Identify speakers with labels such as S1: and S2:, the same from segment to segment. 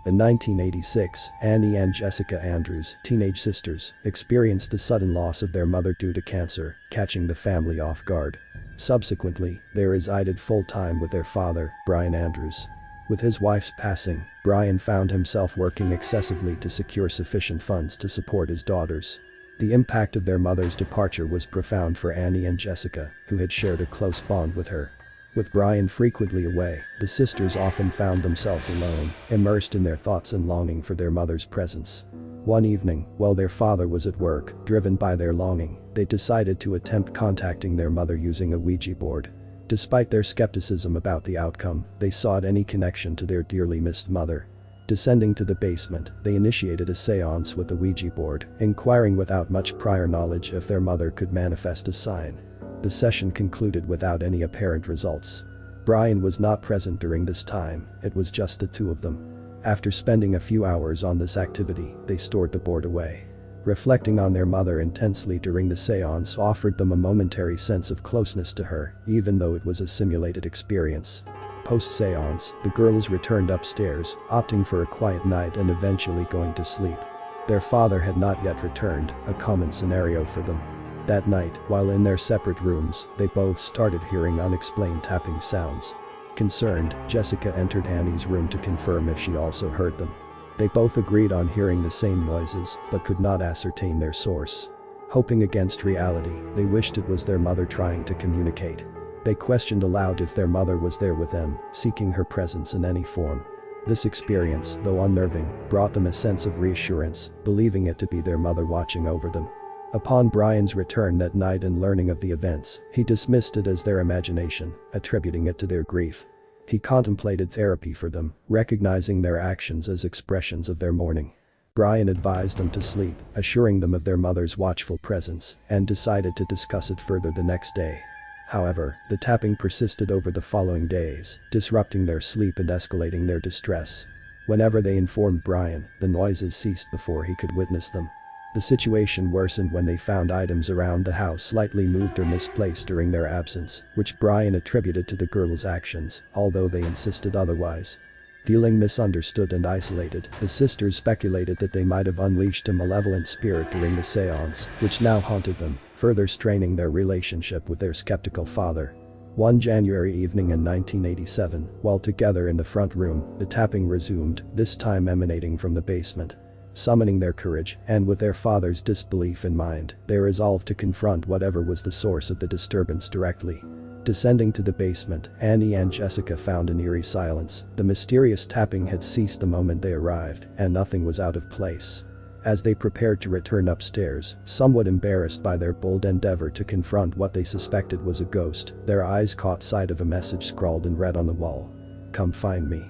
S1: In 1986, Annie and Jessica Andrews, teenage sisters, experienced the sudden loss of their mother due to cancer, catching the family off guard. Subsequently, they resided full-time with their father, Brian Andrews. With his wife's passing, Brian found himself working excessively to secure sufficient funds to support his daughters. The impact of their mother's departure was profound for Annie and Jessica, who had shared a close bond with her. With Brian frequently away, the sisters often found themselves alone, immersed in their thoughts and longing for their mother's presence. One evening, while their father was at work, driven by their longing, they decided to attempt contacting their mother using a Ouija board. Despite their skepticism about the outcome, they sought any connection to their dearly missed mother. Descending to the basement, they initiated a seance with the Ouija board, inquiring without much prior knowledge if their mother could manifest a sign. The session concluded without any apparent results. Brian was not present during this time, it was just the two of them. After spending a few hours on this activity, they stored the board away. Reflecting on their mother intensely during the seance offered them a momentary sense of closeness to her, even though it was a simulated experience. Post-seance, the girls returned upstairs, opting for a quiet night and eventually going to sleep. Their father had not yet returned, a common scenario for them. That night, while in their separate rooms, they both started hearing unexplained tapping sounds. Concerned, Jessica entered Annie's room to confirm if she also heard them. They both agreed on hearing the same noises, but could not ascertain their source. Hoping against reality, they wished it was their mother trying to communicate. They questioned aloud if their mother was there with them, seeking her presence in any form. This experience, though unnerving, brought them a sense of reassurance, believing it to be their mother watching over them. Upon Brian's return that night and learning of the events, he dismissed it as their imagination, attributing it to their grief. He contemplated therapy for them, recognizing their actions as expressions of their mourning. Brian advised them to sleep, assuring them of their mother's watchful presence, and decided to discuss it further the next day. However, the tapping persisted over the following days, disrupting their sleep and escalating their distress. Whenever they informed Brian, the noises ceased before he could witness them. The situation worsened when they found items around the house slightly moved or misplaced during their absence, which Brian attributed to the girls' actions, although they insisted otherwise. Feeling misunderstood and isolated, the sisters speculated that they might have unleashed a malevolent spirit during the seance, which now haunted them, further straining their relationship with their skeptical father. One January evening in 1987, while together in the front room, the tapping resumed, this time emanating from the basement. Summoning their courage, and with their father's disbelief in mind, they resolved to confront whatever was the source of the disturbance directly. Descending to the basement, Annie and Jessica found an eerie silence. The mysterious tapping had ceased the moment they arrived, and nothing was out of place. As they prepared to return upstairs, somewhat embarrassed by their bold endeavor to confront what they suspected was a ghost, their eyes caught sight of a message scrawled in red on the wall. "Come find me.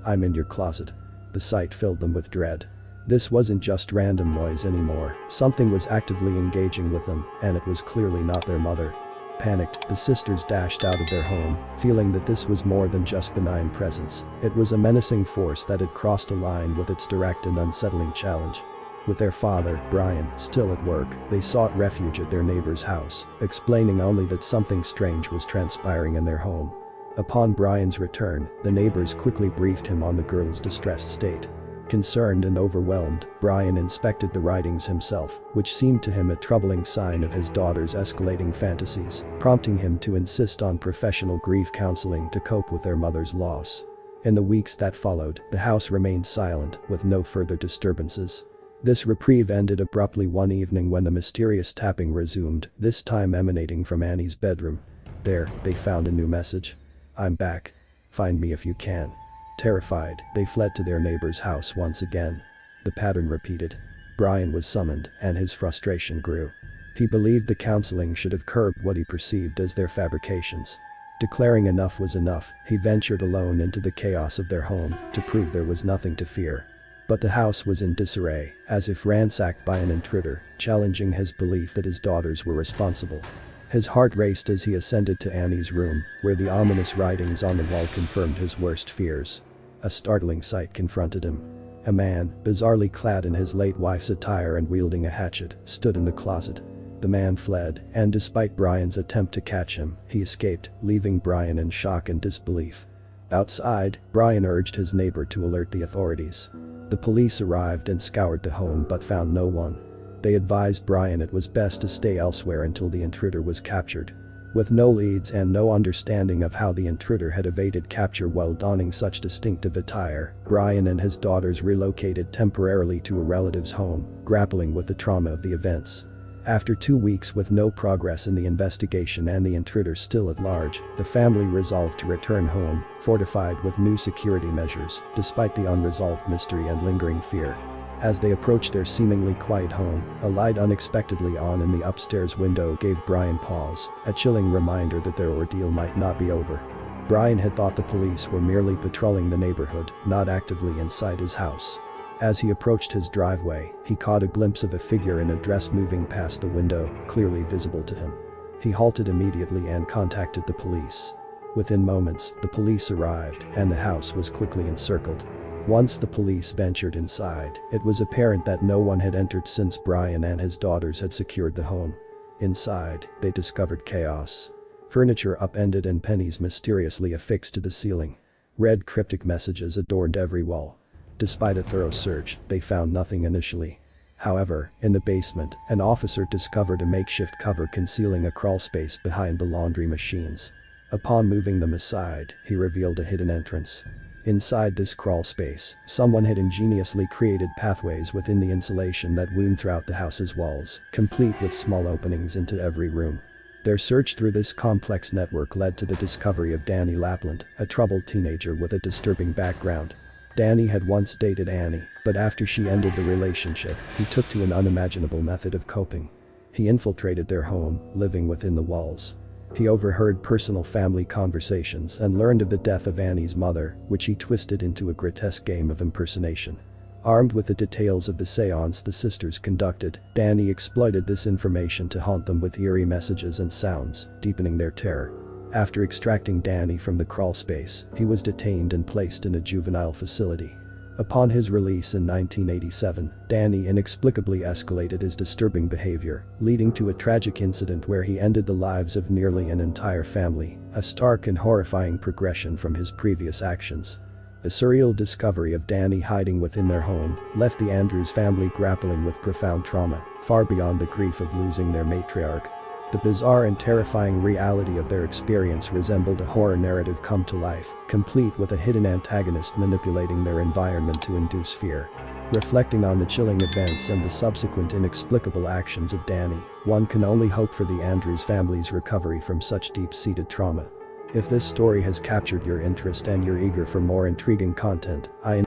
S1: I'm in your closet." The sight filled them with dread. This wasn't just random noise anymore, something was actively engaging with them, and it was clearly not their mother. Panicked, the sisters dashed out of their home, feeling that this was more than just benign presence. It was a menacing force that had crossed a line with its direct and unsettling challenge. With their father, Brian, still at work, they sought refuge at their neighbor's house, explaining only that something strange was transpiring in their home. Upon Brian's return, the neighbors quickly briefed him on the girl's distressed state. Concerned and overwhelmed, Brian inspected the writings himself, which seemed to him a troubling sign of his daughter's escalating fantasies, prompting him to insist on professional grief counseling to cope with their mother's loss. In the weeks that followed, the house remained silent, with no further disturbances. This reprieve ended abruptly one evening when the mysterious tapping resumed, this time emanating from Annie's bedroom. There, they found a new message. "I'm back. Find me if you can." Terrified, they fled to their neighbor's house once again. The pattern repeated. Brian was summoned, and his frustration grew. He believed the counseling should have curbed what he perceived as their fabrications. Declaring enough was enough, he ventured alone into the chaos of their home, to prove there was nothing to fear. But the house was in disarray, as if ransacked by an intruder, challenging his belief that his daughters were responsible. His heart raced as he ascended to Annie's room, where the ominous writings on the wall confirmed his worst fears. A startling sight confronted him. A man, bizarrely clad in his late wife's attire and wielding a hatchet, stood in the closet. The man fled, and despite Brian's attempt to catch him, he escaped, leaving Brian in shock and disbelief. Outside, Brian urged his neighbor to alert the authorities. The police arrived and scoured the home but found no one. They advised Brian it was best to stay elsewhere until the intruder was captured. With no leads and no understanding of how the intruder had evaded capture while donning such distinctive attire, Brian and his daughters relocated temporarily to a relative's home, grappling with the trauma of the events. After 2 weeks with no progress in the investigation and the intruder still at large, the family resolved to return home, fortified with new security measures, despite the unresolved mystery and lingering fear. As they approached their seemingly quiet home, a light unexpectedly on in the upstairs window gave Brian pause, a chilling reminder that their ordeal might not be over. Brian had thought the police were merely patrolling the neighborhood, not actively inside his house. As he approached his driveway, he caught a glimpse of a figure in a dress moving past the window, clearly visible to him. He halted immediately and contacted the police. Within moments, the police arrived, and the house was quickly encircled. Once the police ventured inside, it was apparent that no one had entered since Brian and his daughters had secured the home. Inside, they discovered chaos. Furniture upended and pennies mysteriously affixed to the ceiling. Red cryptic messages adorned every wall. Despite a thorough search, they found nothing initially. However, in the basement, an officer discovered a makeshift cover concealing a crawlspace behind the laundry machines. Upon moving them aside, he revealed a hidden entrance. Inside this crawlspace, someone had ingeniously created pathways within the insulation that wound throughout the house's walls, complete with small openings into every room. Their search through this complex network led to the discovery of Danny Lapland, a troubled teenager with a disturbing background. Danny had once dated Annie, but after she ended the relationship, he took to an unimaginable method of coping. He infiltrated their home, living within the walls. He overheard personal family conversations and learned of the death of Annie's mother, which he twisted into a grotesque game of impersonation. Armed with the details of the seance the sisters conducted, Danny exploited this information to haunt them with eerie messages and sounds, deepening their terror. After extracting Danny from the crawlspace, he was detained and placed in a juvenile facility. Upon his release in 1987, Danny inexplicably escalated his disturbing behavior, leading to a tragic incident where he ended the lives of nearly an entire family, a stark and horrifying progression from his previous actions. The surreal discovery of Danny hiding within their home left the Andrews family grappling with profound trauma, far beyond the grief of losing their matriarch. The bizarre and terrifying reality of their experience resembled a horror narrative come to life, complete with a hidden antagonist manipulating their environment to induce fear. Reflecting on the chilling events and the subsequent inexplicable actions of Danny, one can only hope for the Andrews family's recovery from such deep-seated trauma. If this story has captured your interest and you're eager for more intriguing content, I